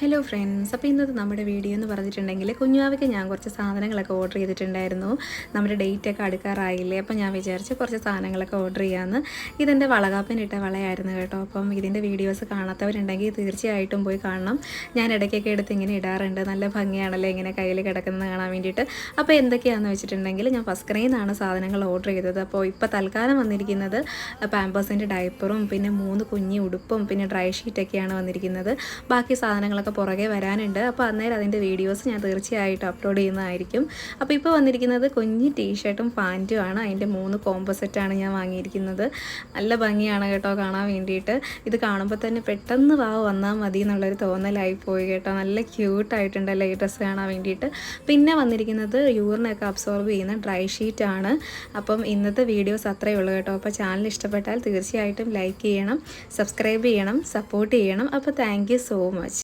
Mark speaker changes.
Speaker 1: Hello friends, അപ്പോൾ ഇന്നത്തെ നമ്മുടെ വീഡിയോ എന്ന് പറഞ്ഞിട്ടുണ്ടെങ്കിൽ കുഞ്ഞാവയ്ക്ക് ഞാൻ കുറച്ച് സാധനങ്ങളൊക്കെ ഓർഡർ ചെയ്തിട്ടുണ്ടായിരുന്നു. നമ്മുടെ ഡേറ്റൊക്കെ അടുക്കാറായില്ലേ, അപ്പോൾ ഞാൻ വിചാരിച്ച് കുറച്ച് സാധനങ്ങളൊക്കെ ഓർഡർ ചെയ്യാമെന്ന്. ഇതെൻ്റെ വളകാപ്പിനിട്ട വളയായിരുന്നു കേട്ടോ. അപ്പം ഇതിൻ്റെ വീഡിയോസ് കാണാത്തവരുണ്ടെങ്കിൽ തീർച്ചയായിട്ടും പോയി കാണണം. ഞാൻ ഇടയ്ക്കൊക്കെ എടുത്ത് ഇങ്ങനെ ഇടാറുണ്ട്. നല്ല ഭംഗിയാണല്ലോ ഇങ്ങനെ കയ്യിൽ കിടക്കുന്നത് കാണാൻ വേണ്ടിയിട്ട്. അപ്പോൾ എന്തൊക്കെയാണെന്ന് വെച്ചിട്ടുണ്ടെങ്കിൽ ഞാൻ ഫസ്റ്റ് ക്രൈയിൽ നിന്നാണ് സാധനങ്ങൾ ഓർഡർ ചെയ്തത്. അപ്പോൾ ഇപ്പോൾ തൽക്കാലം വന്നിരിക്കുന്നത് പാമ്പേഴ്സിൻ്റെ ഡയപ്പറും പിന്നെ 3 കുഞ്ഞി ഉടുപ്പും പിന്നെ ഡ്രൈ ഷീറ്റൊക്കെയാണ് വന്നിരിക്കുന്നത്. ബാക്കി സാധനങ്ങളൊക്കെ പുറകെ വരാനുണ്ട്. അപ്പോൾ അന്നേരം അതിൻ്റെ വീഡിയോസ് ഞാൻ തീർച്ചയായിട്ടും അപ്ലോഡ് ചെയ്യുന്നതായിരിക്കും. അപ്പോൾ ഇപ്പോൾ വന്നിരിക്കുന്നത് കുഞ്ഞി ടീഷർട്ടും പാൻറ്റുമാണ്. അതിൻ്റെ 3 കോംബോ സെറ്റാണ് ഞാൻ വാങ്ങിയിരിക്കുന്നത്. നല്ല ഭംഗിയാണ് കേട്ടോ കാണാൻ വേണ്ടിയിട്ട്. ഇത് കാണുമ്പോൾ തന്നെ പെട്ടെന്ന് വന്നാൽ മതി എന്നുള്ളൊരു തോന്നലായി പോയി കേട്ടോ. നല്ല ക്യൂട്ടായിട്ടുണ്ടല്ലോ ഈ ഡ്രസ്സ് കാണാൻ വേണ്ടിയിട്ട്. പിന്നെ വന്നിരിക്കുന്നത് യൂറിനൊക്കെ അബ്സോർബ് ചെയ്യുന്ന ഡ്രൈ ഷീറ്റാണ്. അപ്പം ഇന്നത്തെ വീഡിയോസ് അത്രയേ ഉള്ളൂ കേട്ടോ. അപ്പോൾ ചാനൽ ഇഷ്ടപ്പെട്ടാൽ തീർച്ചയായിട്ടും ലൈക്ക് ചെയ്യണം, സബ്സ്ക്രൈബ് ചെയ്യണം, സപ്പോർട്ട് ചെയ്യണം. അപ്പോൾ താങ്ക് യു സോ മച്ച്.